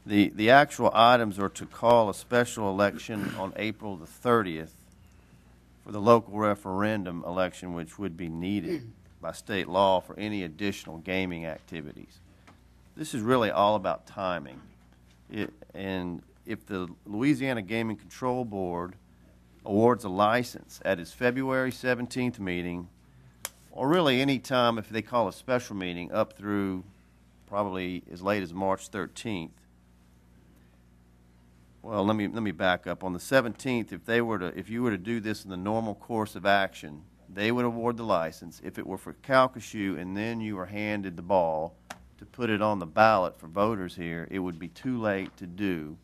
The actual items are to call a special election on April the 30th for the local referendum election, which would be needed by state law for any additional gaming activities. This is really all about timing. And if the Louisiana Gaming Control Board awards a license at its February 17th meeting, or really any time if they call a special meeting up through probably as late as March 13th. Well, let me back up. On the 17th, if you were to do this in the normal course of action, they would award the license. If it were for Calcasieu and then you were handed the ball to put it on the ballot for voters here, it would be too late to do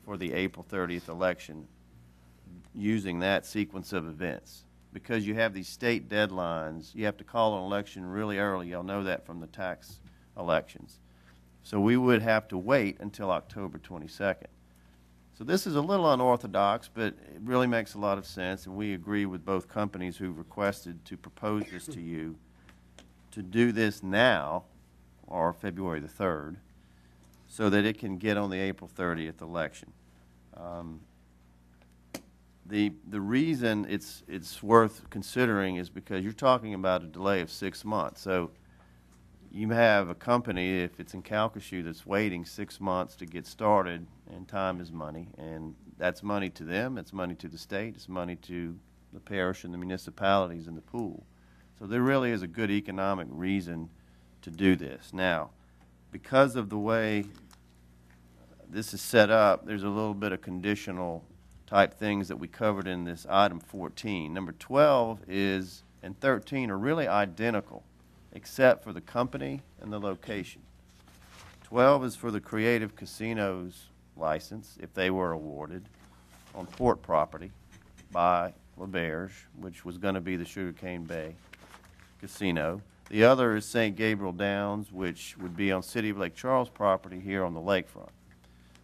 for the April 30th election using that sequence of events. Because you have these state deadlines, you have to call an election really early. Y'all know that from the tax elections. So we would have to wait until October 22nd. So this is a little unorthodox, but it really makes a lot of sense, and we agree with both companies who requested to propose this to you to do this now, or February the 3rd, so that it can get on the April 30th election. The reason it's worth considering is because you're talking about a delay of 6 months. So you have a company, if it's in Calcasieu, that's waiting 6 months to get started, and time is money, and that's money to them, it's money to the state, it's money to the parish and the municipalities in the pool. So there really is a good economic reason to do this. Now, because of the way this is set up, there's a little bit of conditional type things that we covered in this item 14. Number 12 is, and 13 are really identical, except for the company and the location. 12 is for the Creative Casinos license, if they were awarded, on port property by LaBerge, which was going to be the Sugarcane Bay Casino. The other is St. Gabriel Downs, which would be on City of Lake Charles property here on the lakefront.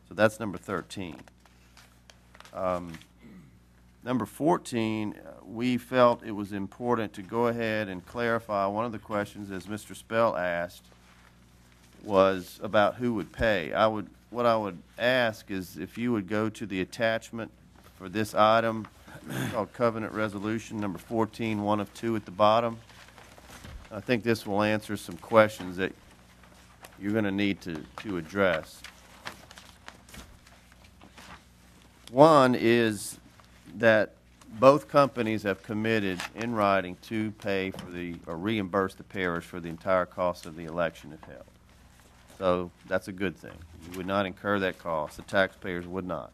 So that's number 13. Number 14, we felt it was important to go ahead and clarify one of the questions, as Mr. Spell asked, was about who would pay. What I would ask is if you would go to the attachment for this item called Covenant Resolution number 14, 1 of 2 at the bottom. I think this will answer some questions that you're going to need to address. One is that both companies have committed in writing to pay for or reimburse the parish for the entire cost of the election if held. So that's a good thing. You would not incur that cost. The taxpayers would not.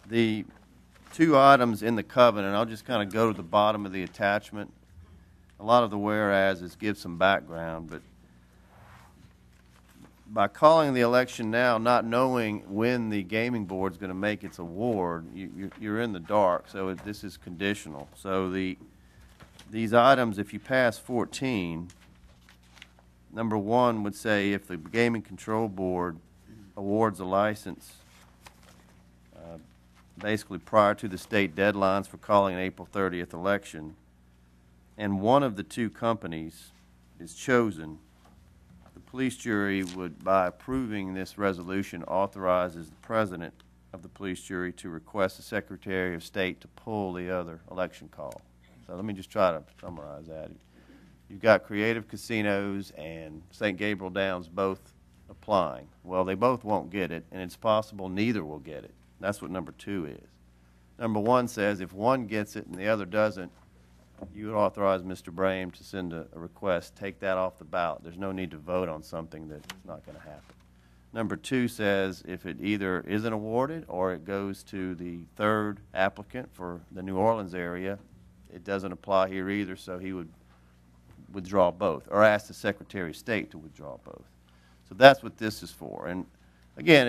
The two items in the covenant, I'll just kind of go to the bottom of the attachment. A lot of the whereases give some background, but by calling the election now, not knowing when the gaming board is going to make its award, you're in the dark. So this is conditional. So these items, if you pass 14, number 1 would say if the Gaming Control Board awards a license basically prior to the state deadlines for calling an April 30th election, and one of the two companies is chosen, the police jury would, by approving this resolution, authorizes the president of the police jury to request the Secretary of State to pull the other election call. So let me just try to summarize that. You've got Creative Casinos and St. Gabriel Downs both applying. Well, they both won't get it, and it's possible neither will get it. That's what number 2 is. Number 1 says if one gets it and the other doesn't, you would authorize Mr. Brame to send a request, take that off the ballot. There's no need to vote on something that's not going to happen. Number 2 says if it either isn't awarded or it goes to the third applicant for the New Orleans area, it doesn't apply here either, so he would withdraw both, or ask the Secretary of State to withdraw both. So that's what this is for. And again,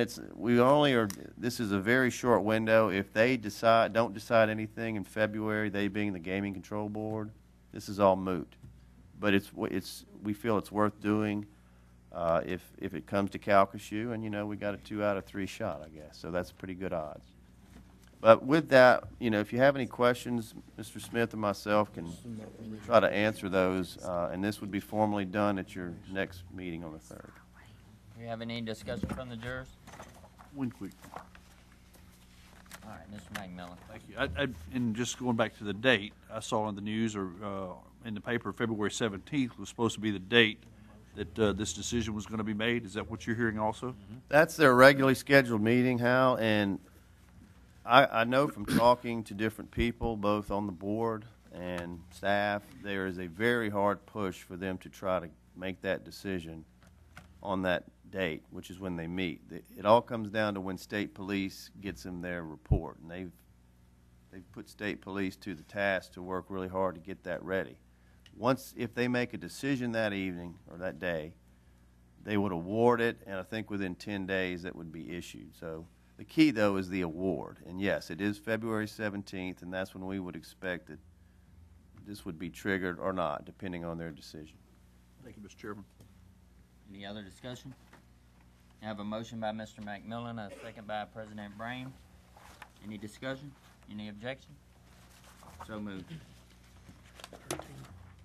this is a very short window. If they don't decide anything in February, they being the Gaming Control Board, this is all moot. But we feel it's worth doing if it comes to Calcasieu, and we got a 2 out of 3 shot, I guess. So that's pretty good odds. But with that, if you have any questions, Mr. Smith and myself can try to answer those, and this would be formally done at your next meeting on the 3rd. Do you have any discussion from the jurors? One quick. All right, Mr. McMillan. Thank you. And just going back to the date, I saw in the news or in the paper February 17th was supposed to be the date that this decision was going to be made. Is that what you're hearing also? Mm-hmm. That's their regularly scheduled meeting, Hal, and I know from talking to different people, both on the board and staff, there is a very hard push for them to try to make that decision on that date, which is when they meet. It all comes down to when state police gets them their report, and they've put state police to the task to work really hard to get that ready. If they make a decision that evening or that day, they would award it, and I think within 10 days it would be issued. So the key, though, is the award. And yes, it is February 17th, and that's when we would expect that this would be triggered or not, depending on their decision. Thank you, Mr. Chairman. Any other discussion? I have a motion by Mr. McMillan, a second by President Brame. Any discussion? Any objection? So moved.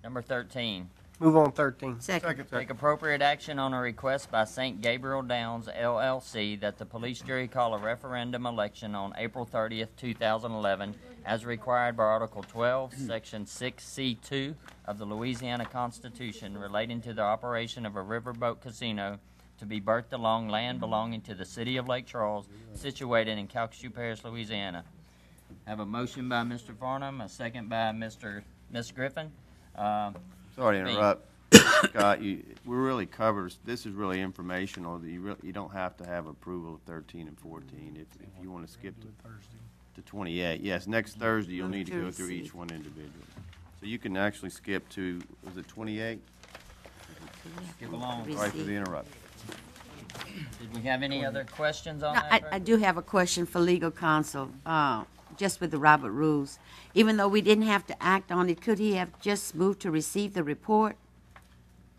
Number 13. Move on 13. Second. Take appropriate action on a request by St. Gabriel Downs LLC that the police jury call a referendum election on April 30th, 2011, as required by Article 12, Section 6C2 of the Louisiana Constitution relating to the operation of a riverboat casino to be berthed along land belonging to the city of Lake Charles, situated in Calcasieu Parish, Louisiana. I have a motion by Mr. Farnham, a second by Ms. Griffin. Sorry to interrupt, Scott. We're really covered. This is really informational. You don't have to have approval of 13 and 14. If you want to skip to 28, yes, next Thursday you'll need to go through each one individually. So you can actually skip to, was it 28? Skip along. Sorry for the interruption. Did we have any other questions on No, that? I do have a question for legal counsel, just with the Robert rules. Even though we didn't have to act on it, could he have just moved to receive the report?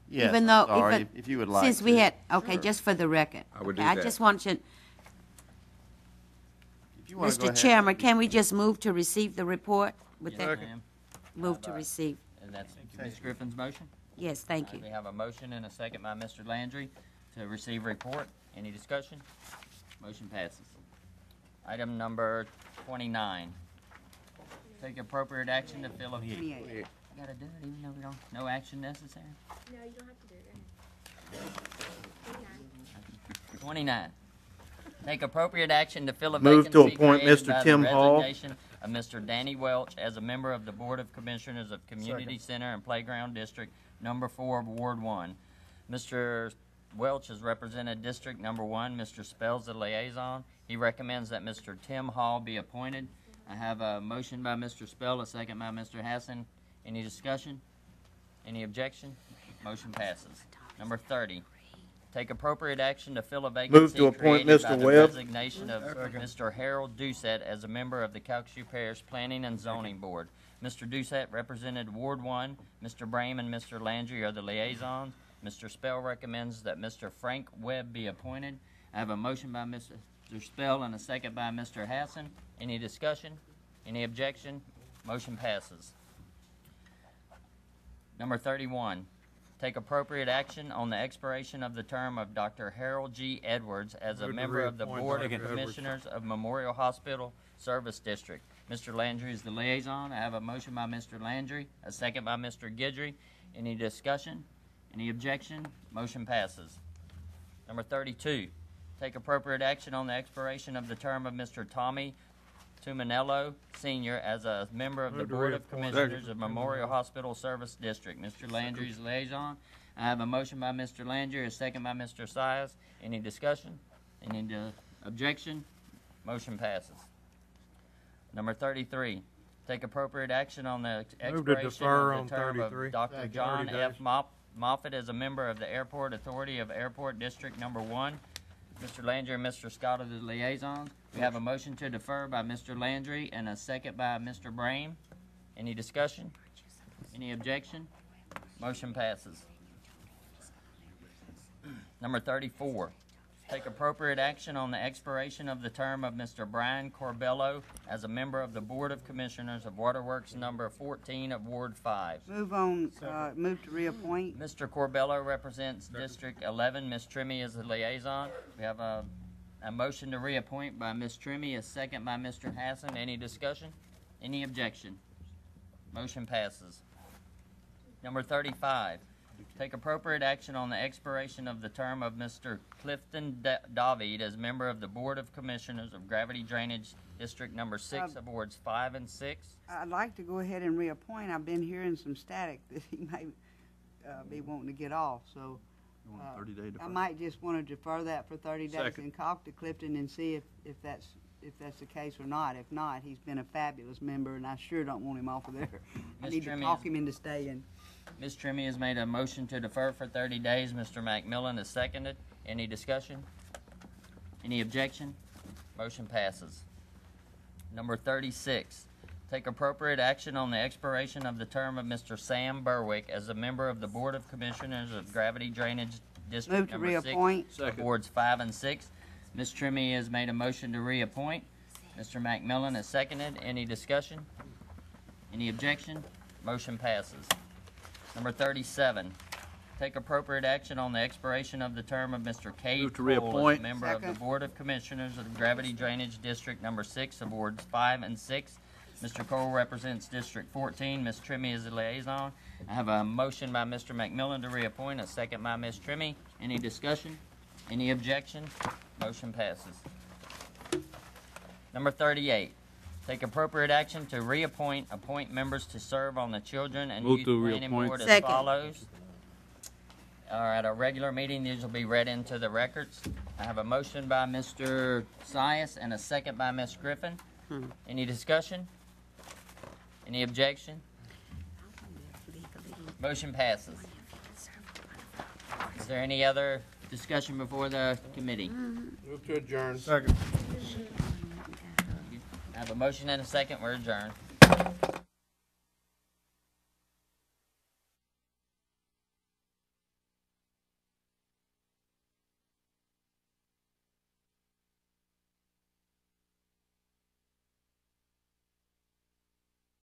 Yes, Even I'm though, sorry, if you would like since to. we had, okay, just for the record. I would do Okay, I that. just want you, If you wanna go Mr. ahead. Chairman, can we just move to receive the report? With Yes, that, ma'am. move to receive. And that's Ms. Griffin's motion? Yes, thank you. We have a motion and a second by Mr. Landry to receive report. Any discussion? Motion passes. Item number 29. Take appropriate action to fill a... 28. Gotta do it even though we don't, no action necessary? No, you don't have to do it. 29. Take appropriate action to fill a Move vacancy to appoint created Mr. by the Tim Hall. resignation of Mr. Danny Welch as a member of the Board of Commissioners of Community Center and Playground District Number 4 of Ward 1. Mr. Welch has represented District Number 1. Mr. Spell's the liaison. He recommends that Mr. Tim Hall be appointed. I have a motion by Mr. Spell, a second by Mr. Hassan. Any discussion? Any objection? Motion passes. Number 30. Take appropriate action to fill a vacancy Move to appoint created Mr. by the Webb. resignation of Mr. Harold Doucette as a member of the Calcasieu Parish Planning and Zoning Board. Mr. Doucette represented Ward 1. Mr. Brame and Mr. Landry are the liaisons. Mr. Spell recommends that Mr. Frank Webb be appointed. I have a motion by Mr. Spell and a second by Mr. Hassan. Any discussion? Any objection? Motion passes. Number 31. Take appropriate action on the expiration of the term of Dr. Harold G. Edwards as a Move to member of the reappoint Board of Dr. Edwards. Commissioners of Memorial Hospital Service District. Mr. Landry is the liaison. I have a motion by Mr. Landry, a second by Mr. Guidry. Any discussion? Any objection? Motion passes. Number 32. Take appropriate action on the expiration of the term of Mr. Tommy Tuminello Sr. as a member of the Move to Board of reappoint. Commissioners of Memorial Hospital Service District. Mr. Landry's liaison. I have a motion by Mr. Landry, a second by Mr. Sias. Any discussion? Any objection? Motion passes. Number 33. Take appropriate action on the Move to expiration defer of on the term 33. of Dr. Second. John 30 F. days. Moffitt as a member of the Airport Authority of Airport District Number 1. Mr. Landry and Mr. Scott are the liaisons. We have a motion to defer by Mr. Landry and a second by Mr. Brame. Any discussion? Any objection? Motion passes. Number 34. Take appropriate action on the expiration of the term of Mr. Brian Corbello as a member of the Board of Commissioners of Waterworks Number 14 of Ward 5. Move to reappoint. Mr. Corbello represents District 11. Ms. Trimmy is the liaison. We have a motion to reappoint by Ms. Trimmy, a second by Mr. Hassan. Any discussion? Any objection? Motion passes. Number 35. Take appropriate action on the expiration of the term of Mr. Clifton David as member of the Board of Commissioners of Gravity Drainage District Number 6 of Wards 5 and 6. I'd like to go ahead and reappoint. I've been hearing some static that he may be wanting to get off, so I might just want to defer that for 30 days Second. and talk to Clifton and see if that's the case or not. If not, he's been a fabulous member, and I sure don't want him off of there. I Ms. need to Trimmy talk is- him into staying. Ms. Trimmy has made a motion to defer for 30 days. Mr. McMillan has seconded. Any discussion? Any objection? Motion passes. Number 36. Take appropriate action on the expiration of the term of Mr. Sam Berwick as a member of the Board of Commissioners of Gravity Drainage District Move to Number reappoint. 6, Wards 5 and 6. Ms. Trimmy has made a motion to reappoint. Mr. McMillan has seconded. Any discussion? Any objection? Motion passes. Number 37, take appropriate action on the expiration of the term of Mr. Cade Move to Cole as a reappoint. member of the Board of Commissioners of the Gravity Drainage District Number 6 of Wards 5 and 6. Mr. Cole represents District 14. Ms. Trimmy is the liaison. I have a motion by Mr. McMillan to reappoint, a second by Ms. Trimmy. Any discussion? Any objection? Motion passes. Number 38, take appropriate action to appoint members to serve on the Children and Move Youth to Planning reappoint. Board as Second. follows. At a regular meeting, these will be read into the records. I have a motion by Mr. Sias and a second by Ms. Griffin. Any discussion? Any objection? Motion passes. Is there any other discussion before the committee? Move to adjourn. Second. I have a motion and a second. We're adjourned.